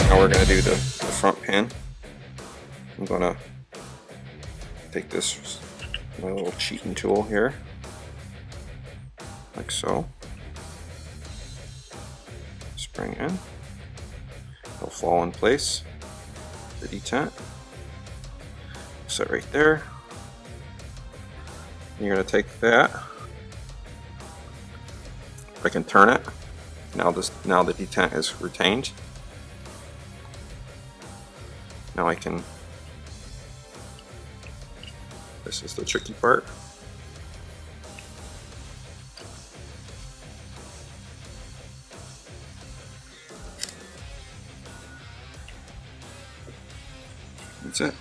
Now we're going to do the front pin. I'm going to take this, my little cheating tool here, like so. Spring in. It'll fall in place. The detent. Set right there. You're going to take that. I can turn it. Now the detent is retained. Now I can. This is the tricky part. That's it.